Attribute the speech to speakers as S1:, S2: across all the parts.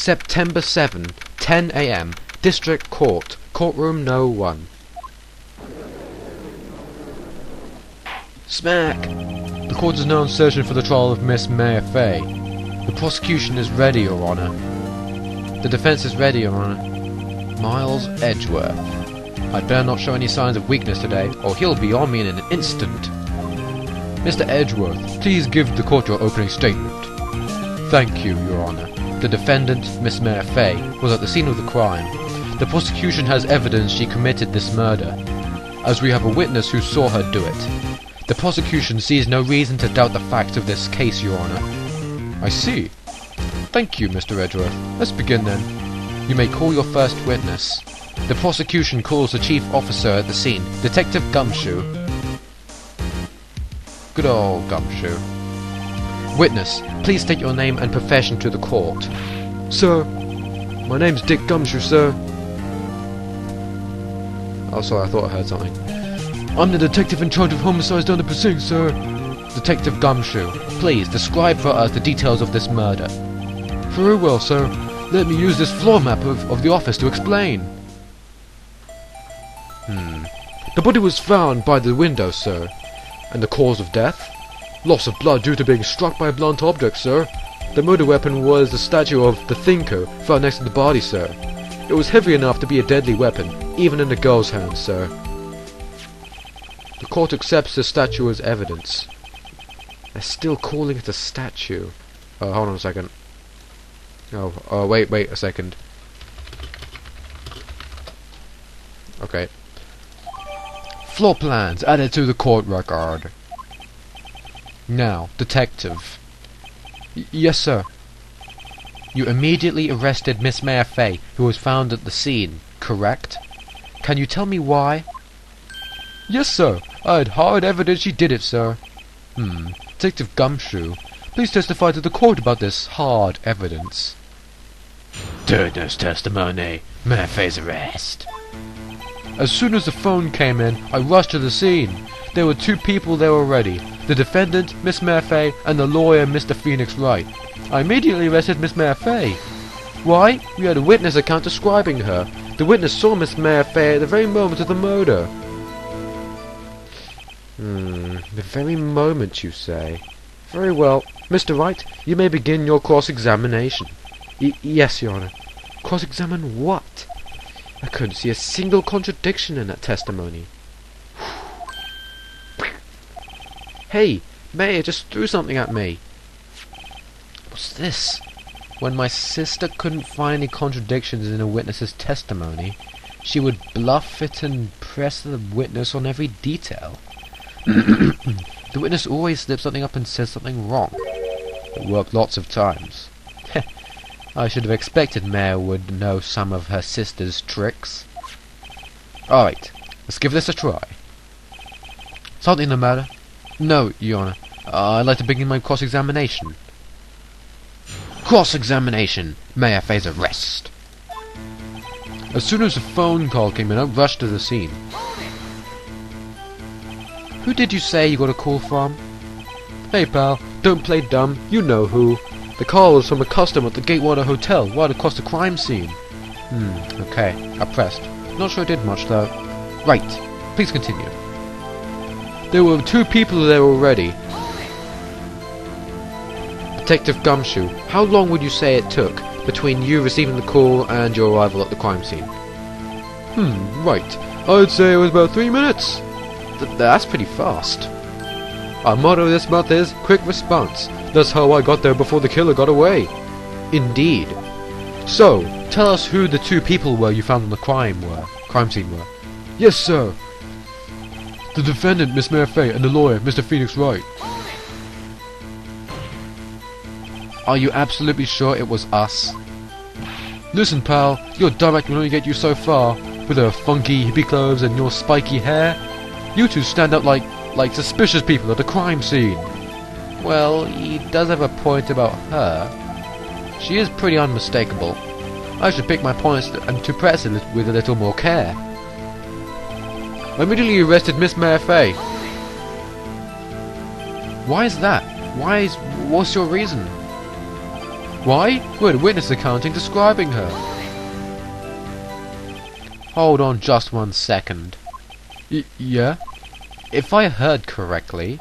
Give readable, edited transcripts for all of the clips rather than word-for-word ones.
S1: September 7, 10 AM, District Court, Courtroom No. 1. Smack! The court is now in session for the trial of Miss Maya Fay. The prosecution is ready, Your Honor. The defense is ready, Your Honor. Miles Edgeworth. I'd better not show any signs of weakness today, or he'll be on me in an instant. Mr. Edgeworth, please give the court your opening statement. Thank you, Your Honor. The defendant, Miss Maya Fay, was at the scene of the crime. The prosecution has evidence she committed this murder, as we have a witness who saw her do it. The prosecution sees no reason to doubt the facts of this case, Your Honor. I see. Thank you, Mr. Edgeworth. Let's begin then. You may call your first witness. The prosecution calls the chief officer at the scene, Detective Gumshoe. Good old Gumshoe. Witness, please state your name and profession to the court. Sir, my name's Dick Gumshoe, sir. Oh, sorry, I thought I heard something. I'm the detective in charge of homicides down the precinct, sir. Detective Gumshoe, please describe for us the details of this murder. Very well, sir. Let me use this floor map of the office to explain. The body was found by the window, sir. And the cause of death? Loss of blood due to being struck by a blunt object, sir. The murder weapon was the statue of the Thinker found next to the body, sir. It was heavy enough to be a deadly weapon, even in a girl's hands, sir. The court accepts the statue as evidence. They're still calling it a statue. Oh, hold on a second. Oh, wait a second. Okay. Floor plans added to the court record. Now, detective. Yes, sir. You immediately arrested Miss Maya Fay, who was found at the scene, correct? Can you tell me why? Yes, sir. I had hard evidence she did it, sir. Detective Gumshoe, please testify to the court about this hard evidence. Witness testimony. Maya Fay's arrest. As soon as the phone came in, I rushed to the scene. There were two people there already. The defendant, Miss Maya Fay, and the lawyer, Mr. Phoenix Wright. I immediately arrested Miss Maya Fay. Why? We had a witness account describing her. The witness saw Miss Maya Fay at the very moment of the murder. The very moment, you say? Very well. Mr. Wright, you may begin your cross-examination. Yes, Your Honor. Cross-examine what? I couldn't see a single contradiction in that testimony. Hey, Maya just threw something at me. What's this? When my sister couldn't find any contradictions in a witness's testimony, she would bluff it and press the witness on every detail. The witness always slips something up and says something wrong. It worked lots of times. I should have expected Maya would know some of her sister's tricks. Alright, let's give this a try. Something the matter? No, Your Honor. I'd like to begin my cross-examination. Cross-examination. Maya Fay's arrest. As soon as the phone call came in, I rushed to the scene. Who did you say you got a call from? Hey pal, don't play dumb, you know who. The call was from a customer at the Gatewater Hotel, right across the crime scene. Okay, I pressed. Not sure it did much though. Right, please continue. There were two people there already. Detective Gumshoe, how long would you say it took between you receiving the call and your arrival at the crime scene? Right. I'd say it was about 3 minutes. That's pretty fast. Our motto this month is quick response. That's how I got there before the killer got away. Indeed. So, tell us who the two people were you found on the crime scene were. Yes, sir. The defendant, Miss Maya Fay, and the lawyer, Mr. Phoenix Wright. Are you absolutely sure it was us? Listen, pal, your dialect will only get you so far. With her funky hippie clothes and your spiky hair, you two stand out like suspicious people at a crime scene. Well, he does have a point about her. She is pretty unmistakable. I should pick my points and to press it with a little more care. I immediately arrested Miss Maya Fay. Why is that? What's your reason? Why? We had a witness accounting describing her. Hold on just 1 second. Yeah? If I heard correctly,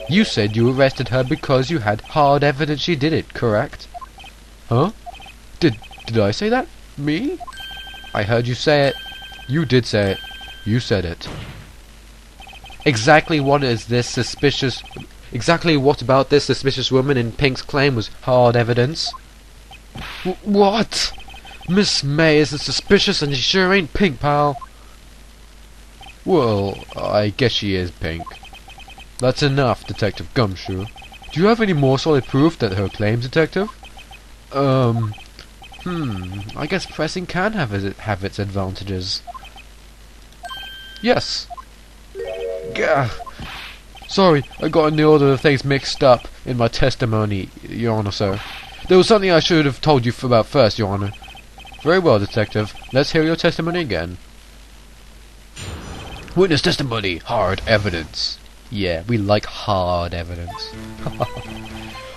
S1: you said you arrested her because you had hard evidence she did it, correct? Huh? Did I say that? Me? I heard you say it. You did say it. You said it. Exactly what about this suspicious woman in pink's claim was hard evidence? What? Miss May isn't suspicious and she sure ain't pink, pal. Well, I guess she is pink. That's enough, Detective Gumshoe. Do you have any more solid proof that her claims, Detective? I guess pressing can have its advantages. Yes. Gah. Sorry, I got in the order of things mixed up in my testimony, Your Honor, sir. There was something I should have told you about first, Your Honor. Very well, Detective. Let's hear your testimony again. Witness testimony. Hard evidence. Yeah, we like hard evidence.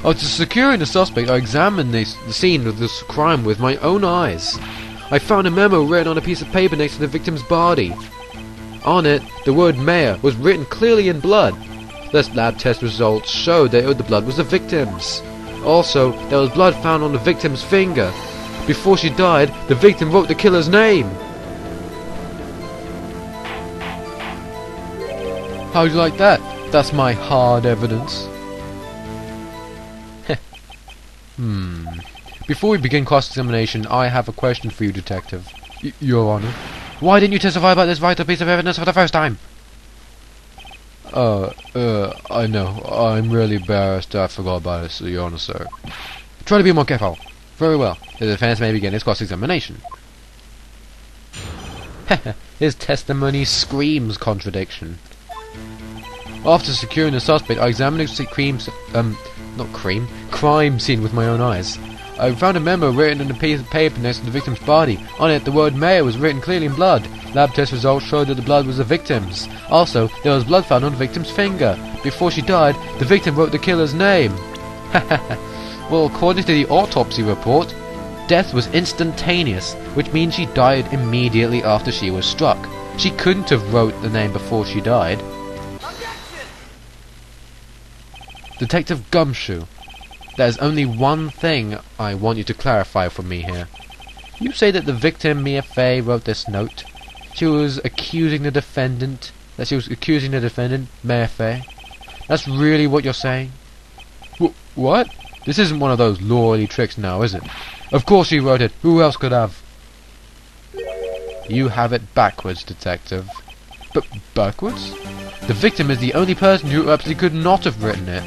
S1: After securing the suspect, I examined the scene of this crime with my own eyes. I found a memo written on a piece of paper next to the victim's body. On it, the word Mayor was written clearly in blood. The lab test results showed that the blood was the victim's. Also, there was blood found on the victim's finger. Before she died, the victim wrote the killer's name. How'd you like that? That's my hard evidence. Before we begin cross-examination, I have a question for you, Detective. Your Honor. Why didn't you testify about this vital piece of evidence for the first time? I know. I'm really embarrassed. I forgot about it, Your Honor, sir. Try to be more careful. Very well. The defense may begin its cross-examination. His testimony screams contradiction. After securing the suspect, I examined the crime scene with my own eyes. I found a memo written on a piece of paper next to the victim's body. On it, the word Mayor was written clearly in blood. Lab test results showed that the blood was the victim's. Also, there was blood found on the victim's finger. Before she died, the victim wrote the killer's name. Well, according to the autopsy report, death was instantaneous, which means she died immediately after she was struck. She couldn't have wrote the name before she died. Detective Gumshoe, there's only one thing I want you to clarify for me here. You say that the victim, Mia Fey, wrote this note. She was accusing the defendant, Mia Fey. That's really what you're saying? What? This isn't one of those lawly tricks now, is it? Of course she wrote it. Who else could have? You have it backwards, Detective. But backwards? The victim is the only person who absolutely could not have written it.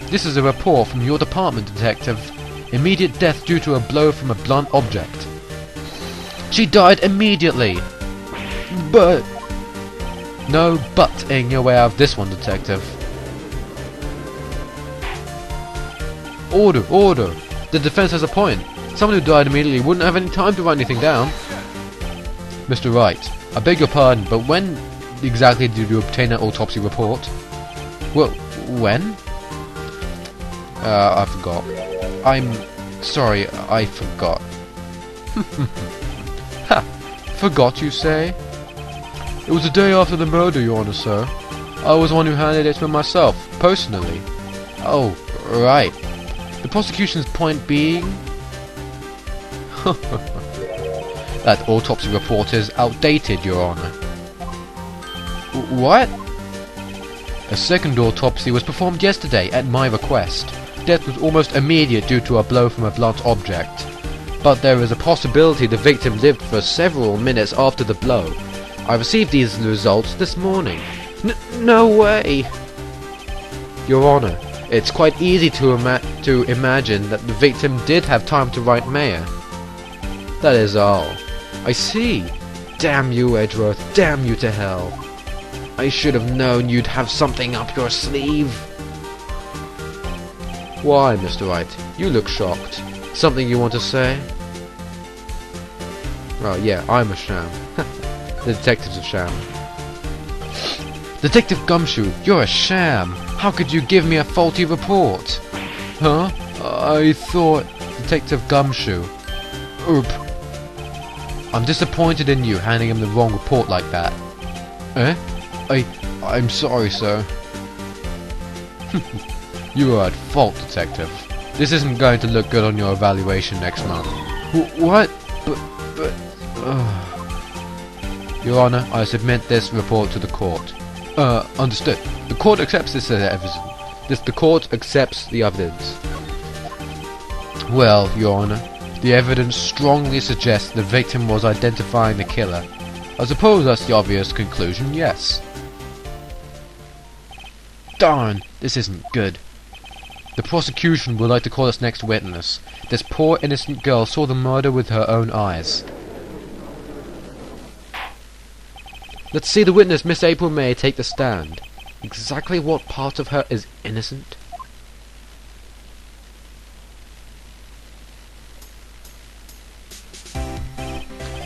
S1: This is a report from your department, Detective. Immediate death due to a blow from a blunt object. She died immediately. But... No but-ing your way out of this one, Detective. Order, order. The defense has a point. Someone who died immediately wouldn't have any time to write anything down. Mr. Wright, I beg your pardon, but when exactly did you obtain that autopsy report? Well, when? I forgot. I'm sorry, I forgot. Ha! Forgot, you say? It was the day after the murder, Your Honor, sir. I was the one who handed it to myself, personally. Oh, right. The prosecution's point being... That autopsy report is outdated, Your Honor. What? A second autopsy was performed yesterday at my request. Death was almost immediate due to a blow from a blunt object. But there is a possibility the victim lived for several minutes after the blow. I received these results this morning. No way! Your Honor, it's quite easy to imagine that the victim did have time to write Mayor. That is all. I see. Damn you, Edgeworth. Damn you to hell. I should have known you'd have something up your sleeve. Why, Mr. Wright? You look shocked. Something you want to say? Oh, yeah, I'm a sham. The detective's a sham. Detective Gumshoe, you're a sham. How could you give me a faulty report? Huh? I thought... Detective Gumshoe. Oop. I'm disappointed in you handing him the wrong report like that. Eh? I'm sorry, sir. You are at fault, Detective. This isn't going to look good on your evaluation next month. What? But... Your Honor, I submit this report to the court. Understood. The court accepts this as evidence. The court accepts the evidence. Well, Your Honor, the evidence strongly suggests the victim was identifying the killer. I suppose that's the obvious conclusion, yes. Darn, this isn't good. The prosecution would like to call its next witness. This poor innocent girl saw the murder with her own eyes. Let's see the witness, Miss April May, take the stand. Exactly what part of her is innocent?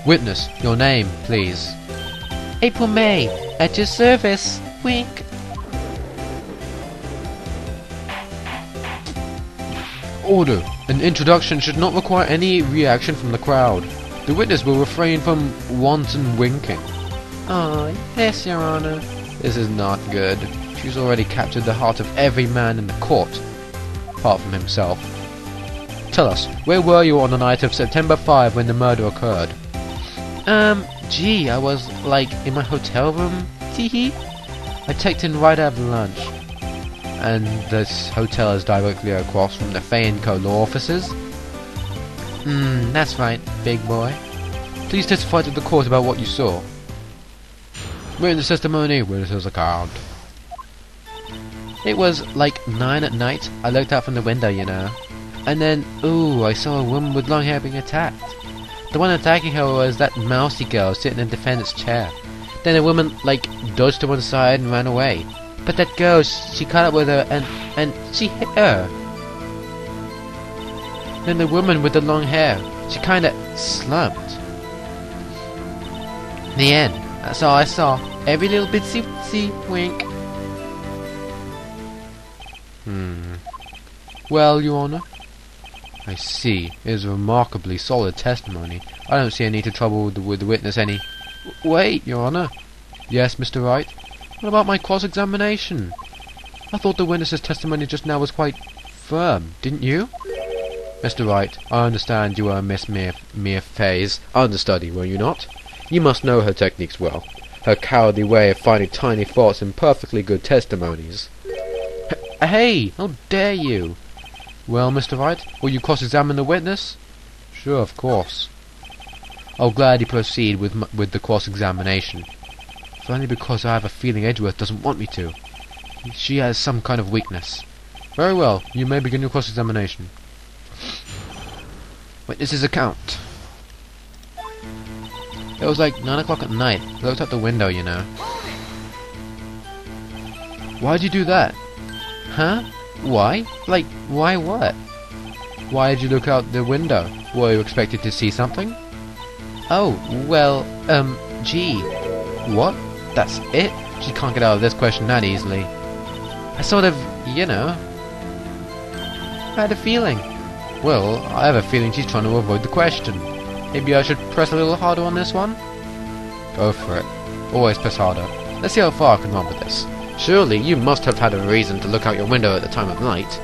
S1: Witness, your name, please.
S2: April May, at your service. Wink.
S1: Order. An introduction should not require any reaction from the crowd. The witness will refrain from wanton winking.
S2: Oh, yes, Your Honor.
S1: This is not good. She's already captured the heart of every man in the court, apart from himself. Tell us, where were you on the night of September 5 when the murder occurred?
S2: Gee, I was, like, in my hotel room, teehee.
S1: I checked in right after lunch. And this hotel is directly across from the Fay & Co. law offices?
S2: That's right, big boy.
S1: Please testify to the court about what you saw. Witness testimony, witness's account.
S2: It was like 9 at night. I looked out from the window, you know. And then, ooh, I saw a woman with long hair being attacked. The one attacking her was that mousy girl sitting in the defendant's chair. Then a woman, like, dodged to one side and ran away. But that girl, she caught up with her and she hit her. Then the woman with the long hair, she kinda slumped. In the end, that's all I saw. Every little bitsy wink.
S1: Well, Your Honor, I see. It is a remarkably solid testimony. I don't see any trouble with the witness any... Wait, Your Honor. Yes, Mr. Wright? What about my cross-examination? I thought the witness's testimony just now was quite firm, didn't you? Mr. Wright, I understand you were Miss Mia Fay's understudy, were you not? You must know her techniques well. Her cowardly way of finding tiny faults in perfectly good testimonies. Hey! How dare you! Well, Mr. Wright, will you cross-examine the witness? Sure, of course. I'll gladly proceed with the cross-examination. If only because I have a feeling Edgeworth doesn't want me to. She has some kind of weakness. Very well, you may begin your cross-examination. Witness's account. It was like 9 o'clock at night. I looked out the window, you know. Why'd you do that? Huh? Why? Like, why what? Why did you look out the window? Were you expected to see something?
S2: Oh, well, gee.
S1: What? That's it? She can't get out of this question that easily.
S2: I sort of, you know, had a feeling.
S1: Well, I have a feeling she's trying to avoid the question. Maybe I should press a little harder on this one? Go for it. Always press harder. Let's see how far I can run with this. Surely you must have had a reason to look out your window at the time of night.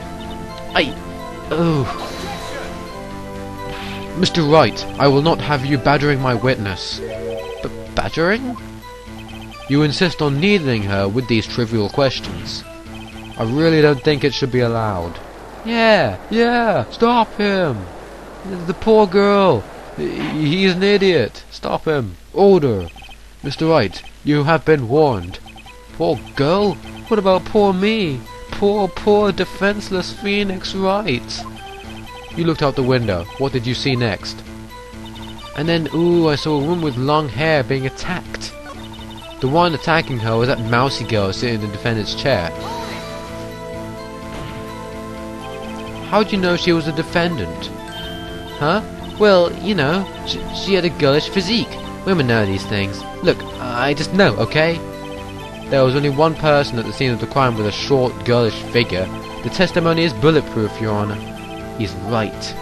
S1: Mr. Wright, I will not have you badgering my witness. Badgering? You insist on needling her with these trivial questions. I really don't think it should be allowed. Yeah, stop him! The poor girl! He's an idiot! Stop him! Order! Mr. Wright, you have been warned. Poor girl? What about poor me? Poor defenseless Phoenix Wright? You looked out the window. What did you see next? And then, ooh, I saw a woman with long hair being attacked. The one attacking her was that mousy girl sitting in the defendant's chair. How'd you know she was a defendant? Huh? Well, you know, she had a girlish physique. Women know these things. Look, I just know, okay? There was only one person at the scene of the crime with a short, girlish figure. The testimony is bulletproof, Your Honor. He's right.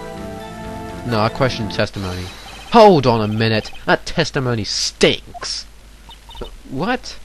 S2: No, I question testimony. Hold on a minute! That testimony stinks! What?